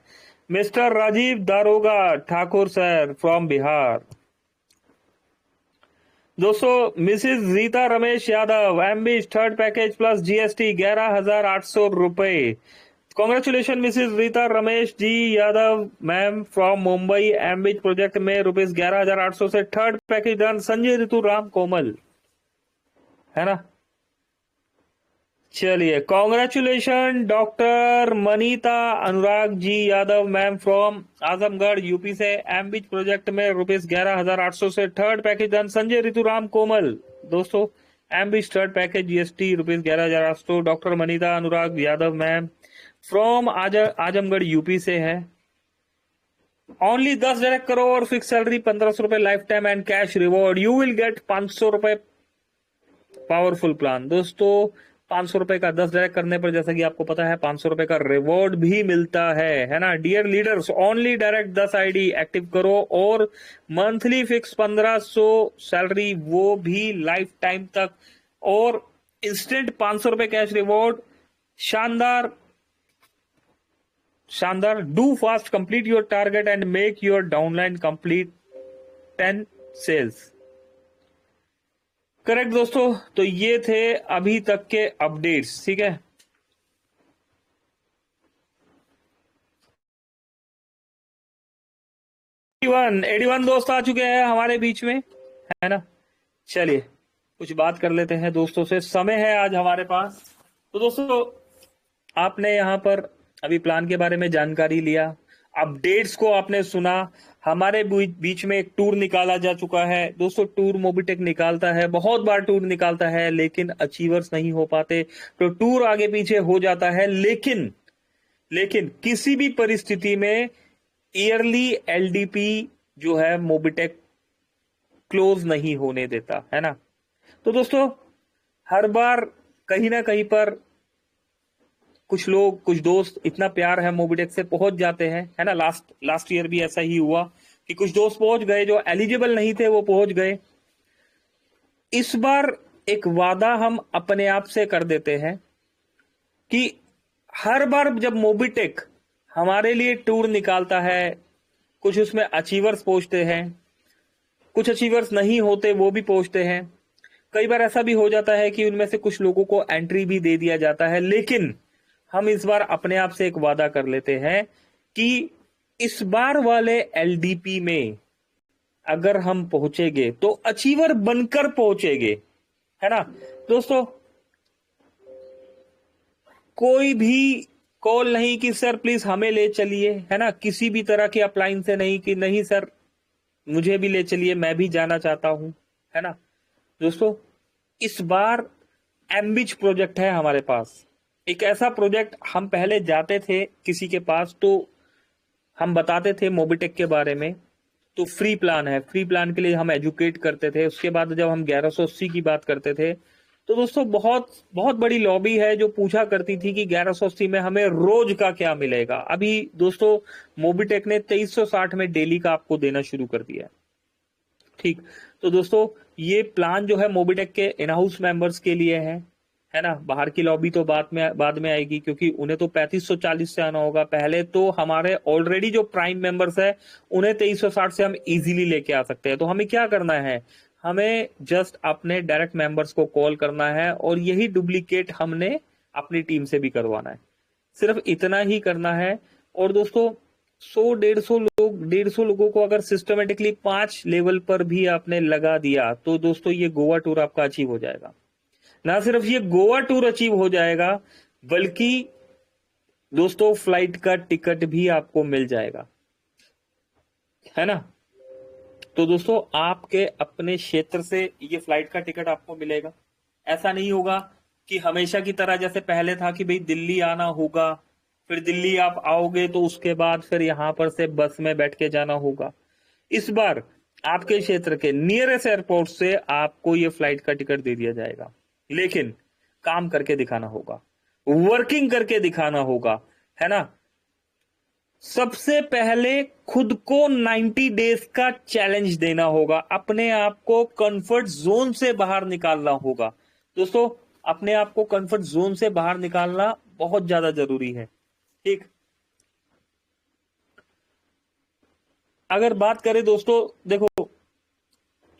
मिस्टर राजीव दारोगा ठाकुर सर फ्रॉम बिहार। दोस्तों, मिसिज रीता रमेश यादव, एमबीच थर्ड पैकेज प्लस जीएसटी 11,800 रुपए। Congratulation Mrs Rita Ramesh ji Yadav ma'am from Mumbai, एमबीच प्रोजेक्ट में रुपीज 11,800 से third package done. Sanjay Ritu Ram Komal, है ना। चलिए, congratulation doctor Manita Anurag ji Yadav ma'am from Azamgarh UP से, एमबीच प्रोजेक्ट में रुपीज 11,800 से third package done. Sanjay Rituram Komal दोस्तों, एमबीच third package GST rupees 11,800। Doctor Manita Anurag Yadav ma'am from Azamgarh UP से है। ओनली 10 डायरेक्ट करो और फिक्स सैलरी 1,500 रुपए life time and cash reward. You will get 500 रुपए पावरफुल प्लान। दोस्तों, 500 रुपए का 10 डायरेक्ट करने पर, जैसा कि आपको पता है, 500 रुपए का रिवॉर्ड भी मिलता है ना। Dear leaders, only direct 10 ID active करो और मंथली फिक्स 1,500 सैलरी, वो भी लाइफ टाइम तक, और इंस्टेंट 500 रुपए कैश रिवॉर्ड। शानदार शानदार। Do fast, complete your target and make your downline complete 10 sales. Correct दोस्तों, तो ये थे अभी तक के अपडेट्स, ठीक है। एडी वन दोस्त आ चुके हैं हमारे बीच में, है ना। चलिए, कुछ बात कर लेते हैं दोस्तों से, समय है आज हमारे पास। तो दोस्तों, आपने यहाँ पर अभी प्लान के बारे में जानकारी लिया, अपडेट्स को आपने सुना। हमारे बीच में एक टूर निकाला जा चुका है दोस्तों। टूर मोबिटेक निकालता है, बहुत बार टूर निकालता है, लेकिन अचीवर्स नहीं हो पाते, तो टूर आगे पीछे हो जाता है। लेकिन किसी भी परिस्थिति में ईयरली एलडीपी जो है मोबिटेक क्लोज नहीं होने देता, है ना। तो दोस्तों, हर बार कहीं ना कहीं पर कुछ लोग, कुछ दोस्त, इतना प्यार है मोबिटेक से, पहुंच जाते हैं, है ना। लास्ट ईयर भी ऐसा ही हुआ कि कुछ दोस्त पहुंच गए, जो एलिजिबल नहीं थे वो पहुंच गए। इस बार एक वादा हम अपने आप से कर देते हैं कि हर बार जब मोबिटेक हमारे लिए टूर निकालता है, कुछ उसमें अचीवर्स पहुंचते हैं, कुछ अचीवर्स नहीं होते वो भी पहुंचते हैं। कई बार ऐसा भी हो जाता है कि उनमें से कुछ लोगों को एंट्री भी दे दिया जाता है, लेकिन हम इस बार अपने आप से एक वादा कर लेते हैं कि इस बार वाले एलडीपी में अगर हम पहुंचेंगे तो अचीवर बनकर पहुंचेंगे, है ना। दोस्तों, कोई भी कॉल नहीं कि सर प्लीज हमें ले चलिए, है ना, किसी भी तरह की अपलाइन से नहीं कि नहीं सर मुझे भी ले चलिए, मैं भी जाना चाहता हूं, है ना। दोस्तों, इस बार एम्बिच प्रोजेक्ट है हमारे पास, एक ऐसा प्रोजेक्ट। हम पहले जाते थे किसी के पास तो हम बताते थे मोबिटेक के बारे में, तो फ्री प्लान है, फ्री प्लान के लिए हम एजुकेट करते थे। उसके बाद जब हम 1180 की बात करते थे, तो दोस्तों बहुत बहुत बड़ी लॉबी है जो पूछा करती थी कि 1180 में हमें रोज का क्या मिलेगा। अभी दोस्तों, मोबिटेक ने 2360 में डेली का आपको देना शुरू कर दिया है, ठीक। तो दोस्तों, ये प्लान जो है मोबिटेक के इन हाउस मेंबर्स के लिए है ना। बाहर की लॉबी तो बाद में आएगी, क्योंकि उन्हें तो 3540 से आना होगा। पहले तो हमारे ऑलरेडी जो प्राइम मेंबर्स है उन्हें 2360 से हम इजीली लेके आ सकते हैं। तो हमें क्या करना है, हमें जस्ट अपने डायरेक्ट मेंबर्स को कॉल करना है, और यही डुप्लीकेट हमने अपनी टीम से भी करवाना है। सिर्फ इतना ही करना है। और दोस्तों 100-150 लोगों को अगर सिस्टमेटिकली 5 लेवल पर भी आपने लगा दिया तो दोस्तों ये गोवा टूर आपका अचीव हो जाएगा। ना सिर्फ ये गोवा टूर अचीव हो जाएगा, बल्कि दोस्तों फ्लाइट का टिकट भी आपको मिल जाएगा, है ना। तो दोस्तों आपके अपने क्षेत्र से ये फ्लाइट का टिकट आपको मिलेगा। ऐसा नहीं होगा कि हमेशा की तरह जैसे पहले था कि भाई दिल्ली आना होगा, फिर दिल्ली आप आओगे तो उसके बाद फिर यहां पर से बस में बैठ के जाना होगा। इस बार आपके क्षेत्र के नियरेस्ट एयरपोर्ट से आपको ये फ्लाइट का टिकट दे दिया जाएगा, लेकिन काम करके दिखाना होगा, वर्किंग करके दिखाना होगा, है ना। सबसे पहले खुद को 90 डेज का चैलेंज देना होगा, अपने आप को कंफर्ट जोन से बाहर निकालना होगा। दोस्तों अपने आप को कंफर्ट जोन से बाहर निकालना बहुत ज्यादा जरूरी है, ठीक। अगर बात करें दोस्तों, देखो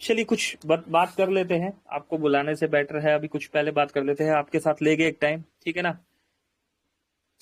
चलिए कुछ बात कर लेते हैं, आपको बुलाने से बेटर है अभी कुछ पहले बात कर लेते हैं, आपके साथ ले गए एक टाइम, ठीक है ना।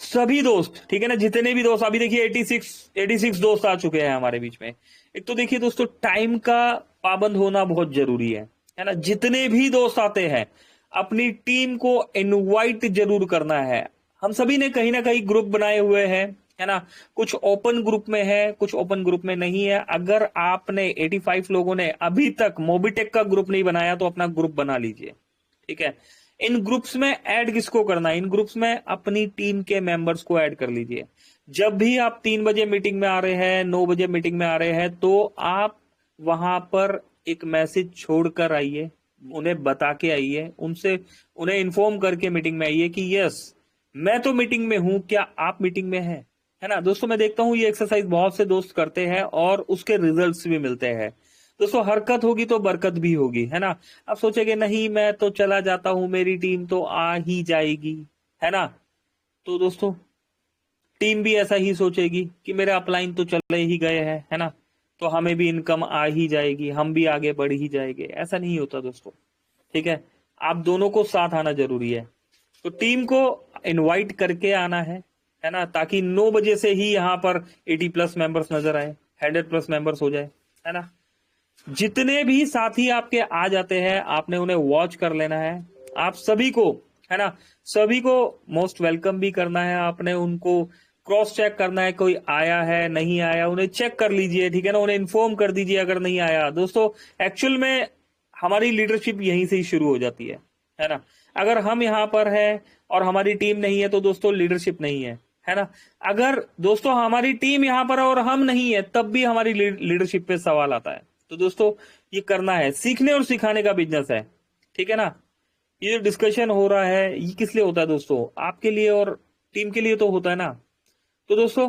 सभी दोस्त, ठीक है ना, जितने भी दोस्त, अभी देखिए 86 दोस्त आ चुके हैं हमारे बीच में। एक तो देखिए दोस्तों टाइम का पाबंद होना बहुत जरूरी है ना। जितने भी दोस्त आते हैं अपनी टीम को इनवाइट जरूर करना है। हम सभी ने कहीं ना कहीं ग्रुप बनाए हुए हैं, है ना। कुछ ओपन ग्रुप में है, कुछ ओपन ग्रुप में नहीं है। अगर आपने 85 लोगों ने अभी तक मोबिटेक का ग्रुप नहीं बनाया तो अपना ग्रुप बना लीजिए, ठीक है। इन ग्रुप्स में ऐड किसको करना है, इन ग्रुप्स में अपनी टीम के मेंबर्स को ऐड कर लीजिए। जब भी आप 3 बजे मीटिंग में आ रहे हैं, 9 बजे मीटिंग में आ रहे हैं, तो आप वहां पर एक मैसेज छोड़कर आइए, उन्हें बता के आइए, उन्हें इन्फॉर्म करके मीटिंग में आइए कि यस मैं तो मीटिंग में हूं, क्या आप मीटिंग में हैं, है ना। दोस्तों मैं देखता हूं ये एक्सरसाइज बहुत से दोस्त करते हैं और उसके रिजल्ट्स भी मिलते हैं। दोस्तों हरकत होगी तो बरकत भी होगी, है ना। आप सोचेंगे नहीं मैं तो चला जाता हूं, मेरी टीम तो आ ही जाएगी, है ना। तो दोस्तों टीम भी ऐसा ही सोचेगी कि मेरे अपलाइन तो चले ही गए हैं, है ना, तो हमें भी इनकम आ ही जाएगी, हम भी आगे बढ़ ही जाएंगे। ऐसा नहीं होता दोस्तों, ठीक है। आप दोनों को साथ आना जरूरी है। तो टीम को इनवाइट करके आना है ना, ताकि 9 बजे से ही यहाँ पर 80+ मेंबर्स नजर आए, 100+ मेंबर्स हो जाए, है ना। जितने भी साथी आपके आ जाते हैं आपने उन्हें वॉच कर लेना है, आप सभी को, है ना, सभी को मोस्ट वेलकम भी करना है। आपने उनको क्रॉस चेक करना है, कोई आया है नहीं आया उन्हें चेक कर लीजिए, ठीक है ना, उन्हें इन्फॉर्म कर दीजिए अगर नहीं आया। दोस्तों एक्चुअल में हमारी लीडरशिप यहीं से ही शुरू हो जाती है ना। अगर हम यहाँ पर है और हमारी टीम नहीं है तो दोस्तों लीडरशिप नहीं है ना। अगर दोस्तों हमारी टीम यहाँ पर है और हम नहीं है तब भी हमारी लीडरशिप पे सवाल आता है। तो दोस्तों ये करना है, सीखने और सिखाने का बिजनेस है, ठीक है ना। ये जो डिस्कशन हो रहा है ये किस लिए होता है दोस्तों, आपके लिए और टीम के लिए तो होता है ना। तो दोस्तों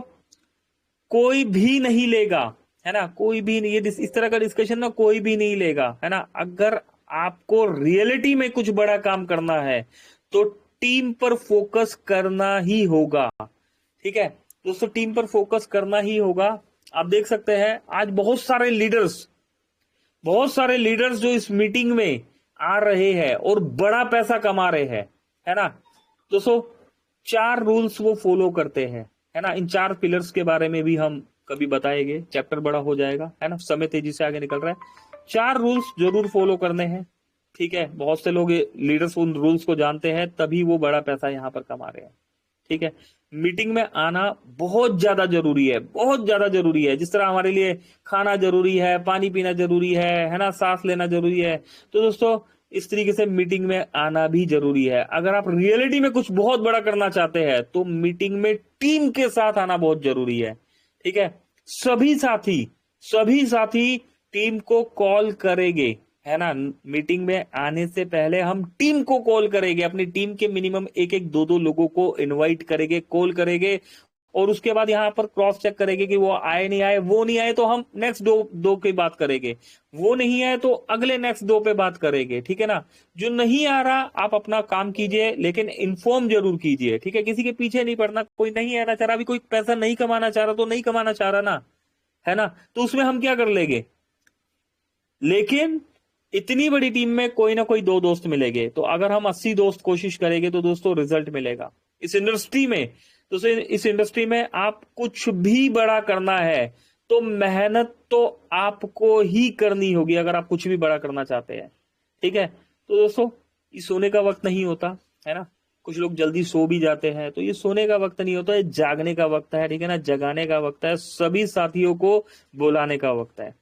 कोई भी नहीं लेगा, है ना, कोई भी नहीं, ये इस तरह का डिस्कशन ना कोई भी नहीं लेगा, है ना। अगर आपको रियलिटी में कुछ बड़ा काम करना है तो टीम पर फोकस करना ही होगा, ठीक है दोस्तों, टीम पर फोकस करना ही होगा। आप देख सकते हैं आज बहुत सारे लीडर्स जो इस मीटिंग में आ रहे हैं और बड़ा पैसा कमा रहे हैं, है ना। दोस्तों 4 रूल्स वो फॉलो करते हैं, है ना। इन 4 पिलर्स के बारे में भी हम कभी बताएंगे, चैप्टर बड़ा हो जाएगा, है ना, समय तेजी से आगे निकल रहा है। 4 रूल्स जरूर फॉलो करने हैं, ठीक है। बहुत से लोग लीडर्स उन रूल्स को जानते हैं तभी वो बड़ा पैसा यहां पर कमा रहे हैं, ठीक है। मीटिंग में आना बहुत ज्यादा जरूरी है, बहुत ज्यादा जरूरी है। जिस तरह हमारे लिए खाना जरूरी है, पानी पीना जरूरी है ना, सांस लेना जरूरी है, तो दोस्तों इस तरीके से मीटिंग में आना भी जरूरी है। अगर आप रियलिटी में कुछ बहुत बड़ा करना चाहते हैं तो मीटिंग में टीम के साथ आना बहुत जरूरी है, ठीक है। सभी साथी टीम को कॉल करेंगे, है ना। मीटिंग में आने से पहले हम टीम को कॉल करेंगे, अपनी टीम के मिनिमम 1-1, 2-2 लोगों को इनवाइट करेंगे, कॉल करेंगे, और उसके बाद यहाँ पर क्रॉस चेक करेंगे कि वो आए नहीं आए। वो नहीं आए तो हम नेक्स्ट दो की बात करेंगे, वो नहीं आए तो अगले नेक्स्ट 2 पे बात करेंगे, ठीक है ना। जो नहीं आ रहा आप अपना काम कीजिए, लेकिन इन्फॉर्म जरूर कीजिए, ठीक है। किसी के पीछे नहीं पड़ना, कोई नहीं आना चाह रहा, अभी कोई पैसा नहीं कमाना चाह रहा तो नहीं कमाना चाह रहा ना, है ना, तो उसमें हम क्या कर लेंगे। लेकिन इतनी बड़ी टीम में कोई ना कोई 2 दोस्त मिलेंगे, तो अगर हम 80 दोस्त कोशिश करेंगे तो दोस्तों रिजल्ट मिलेगा। इस इंडस्ट्री में दोस्तों इस इंडस्ट्री में आप कुछ भी बड़ा करना है तो मेहनत तो आपको ही करनी होगी, अगर आप कुछ भी बड़ा करना चाहते हैं। ठीक है, तो दोस्तों ये सोने का वक्त नहीं होता है ना, कुछ लोग जल्दी सो भी जाते हैं, तो ये सोने का वक्त नहीं होता, ये जागने का वक्त है, ठीक है ना, जगाने का वक्त है, सभी साथियों को बुलाने का वक्त है।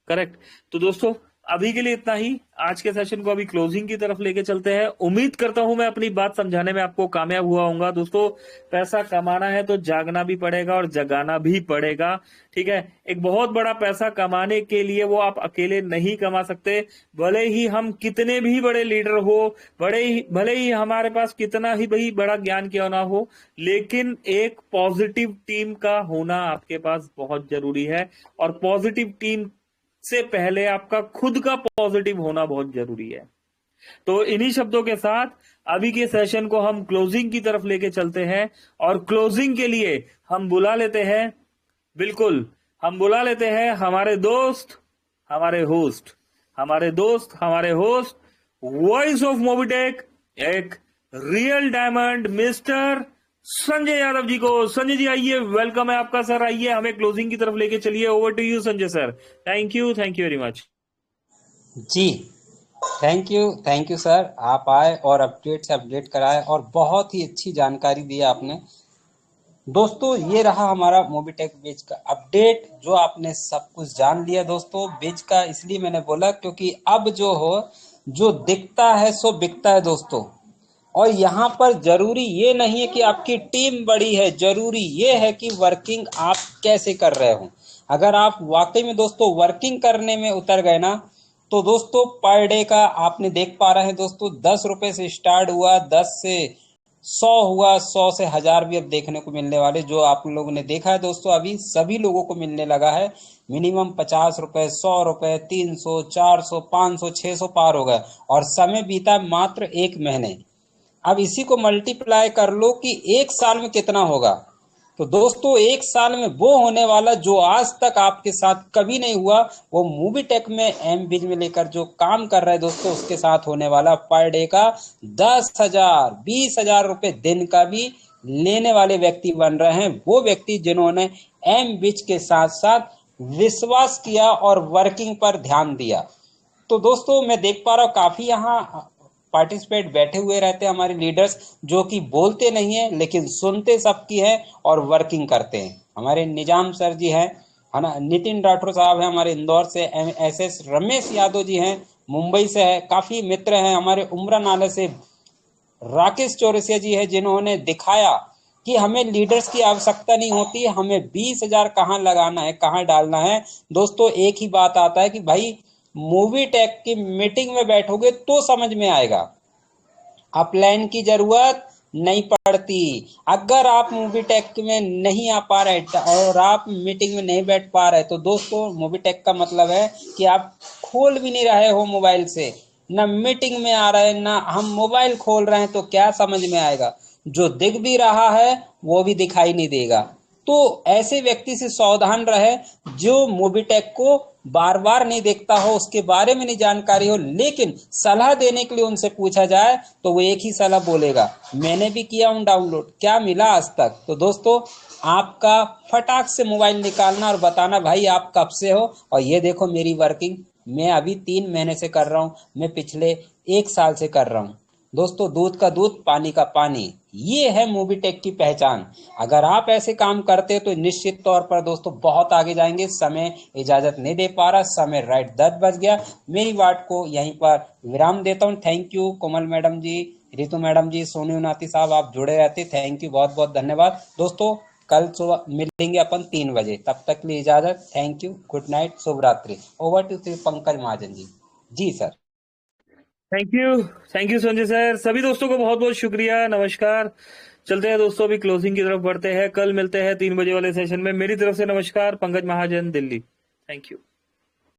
करेक्ट। तो दोस्तों अभी के लिए इतना ही, आज के सेशन को अभी क्लोजिंग की तरफ लेके चलते हैं। उम्मीद करता हूं मैं अपनी बात समझाने में आपको कामयाब हुआ हूंगा। दोस्तों पैसा कमाना है तो जागना भी पड़ेगा और जगाना भी पड़ेगा। ठीक है, एक बहुत बड़ा पैसा कमाने के लिए वो आप अकेले नहीं कमा सकते, भले ही हम कितने भी बड़े लीडर हो, भले ही हमारे पास कितना ही भाई बड़ा ज्ञान क्यों ना हो, लेकिन एक पॉजिटिव टीम का होना आपके पास बहुत जरूरी है, और पॉजिटिव टीम से पहले आपका खुद का पॉजिटिव होना बहुत जरूरी है। तो इन्हीं शब्दों के साथ अभी के सेशन को हम क्लोजिंग की तरफ लेके चलते हैं, और क्लोजिंग के लिए हम बुला लेते हैं, बिल्कुल हम बुला लेते हैं हमारे दोस्त, हमारे होस्ट, वॉइस ऑफ मोबिटेक, एक real diamond mister Sanjay Yadav ji को। संजय जी आइए, वेलकम है आपका सर, आइए हमें क्लोजिंग की तरफ लेके चलिए। Over to you Sanjay sir. Thank you very much. जी, थैंक यू सर, आप आए और अपडेट से अपडेट कराए और बहुत ही अच्छी जानकारी दी आपने। दोस्तों ये रहा हमारा मोबिटेक बेच का अपडेट, जो आपने सब कुछ जान लिया। दोस्तों बेच का इसलिए मैंने बोला क्योंकि अब जो हो, जो दिखता है सो बिकता है दोस्तों। और यहाँ पर जरूरी ये नहीं है कि आपकी टीम बड़ी है, जरूरी ये है कि वर्किंग आप कैसे कर रहे हो। अगर आप वाकई में दोस्तों वर्किंग करने में उतर गए ना, तो दोस्तों पर डे का आपने देख पा रहे हैं दोस्तों, 10 रुपए से स्टार्ट हुआ, 10 से 100 हुआ, 100 से 1000 भी अब देखने को मिलने वाले, जो आप लोगों ने देखा है दोस्तों अभी सभी लोगों को मिलने लगा है। मिनिमम 50 रुपए, 100 रुपए, 300, 400, 500, 600 पार हो गए, और समय बीता मात्र 1 महीने। अब इसी को मल्टीप्लाई कर लो कि 1 साल में कितना होगा। तो दोस्तों 1 साल में वो होने वाला जो आज तक आपके साथ कभी नहीं हुआ, वो मोबिटेक में एमबीज में लेकर जो काम कर रहे हैं दोस्तों, उसके साथ होने वाला पर डे का 10,000, 20,000 रुपए दिन का भी लेने वाले व्यक्ति बन रहे हैं। वो व्यक्ति जिन्होंने एमबीज के साथ साथ विश्वास किया और वर्किंग पर ध्यान दिया। तो दोस्तों मैं देख पा रहा हूँ काफी यहाँ पार्टिसिपेट बैठे हुए रहते हैं हमारे लीडर्स, जो कि बोलते नहीं है लेकिन सुनते सबकी है और वर्किंग करते हैं। हमारे निजाम सर जी हैं, है ना, नितिन राठौर साहब हैं हमारे इंदौर से, एसएस रमेश यादव जी हैं मुंबई से है, काफी मित्र हैं हमारे उमरा नाले से राकेश चौरसिया जी है, जिन्होंने दिखाया कि हमें लीडर्स की आवश्यकता नहीं होती, हमें 20,000 कहाँ लगाना है, कहाँ डालना है। दोस्तों एक ही बात आता है कि भाई मोबिटेक की मीटिंग में बैठोगे तो समझ में आएगा, अपलाइन की जरूरत नहीं पड़ती। अगर आप मोबिटेक में नहीं आ पा रहे और आप मीटिंग में नहीं बैठ पा रहे, तो दोस्तों मोबिटेक का मतलब है कि आप खोल भी नहीं रहे हो मोबाइल से, ना मीटिंग में आ रहे हैं, ना हम मोबाइल खोल रहे हैं, तो क्या समझ में आएगा। जो दिख भी रहा है वो भी दिखाई नहीं देगा। तो ऐसे व्यक्ति से सावधान रहे जो मोबिटेक को बार बार नहीं देखता हो, उसके बारे में नहीं जानकारी हो, लेकिन सलाह देने के लिए उनसे पूछा जाए तो वो एक ही सलाह बोलेगा, मैंने भी किया हूं डाउनलोड, क्या मिला आज तक। तो दोस्तों आपका फटाक से मोबाइल निकालना और बताना भाई आप कब से हो, और ये देखो मेरी वर्किंग, मैं अभी 3 महीने से कर रहा हूं, मैं पिछले 1 साल से कर रहा हूं। दोस्तों दूध का दूध, पानी का पानी, ये है मोबिटेक की पहचान। अगर आप ऐसे काम करते तो निश्चित तौर पर दोस्तों बहुत आगे जाएंगे। समय इजाजत नहीं दे पा रहा, समय राइट 10 बज गया। मेरी बात को यहीं पर विराम देता हूँ। Thank you Komal madam ji, Ritu madam ji, Sonu Nati साहब, आप जुड़े रहते, थैंक यू, बहुत बहुत धन्यवाद। दोस्तों कल सुबह मिलेंगे अपन 3 बजे, तब तक के लिए इजाजत, थैंक यू, गुड नाइट, शुभ रात्रि। Over to Shri Pankaj Mahajan ji. जी sir. Thank you Sanjay sir. सभी दोस्तों को बहुत बहुत शुक्रिया, नमस्कार। चलते हैं दोस्तों, अभी क्लोजिंग की तरफ बढ़ते हैं, कल मिलते हैं 3 बजे वाले सेशन में। मेरी तरफ से नमस्कार, पंकज महाजन, दिल्ली। Thank you.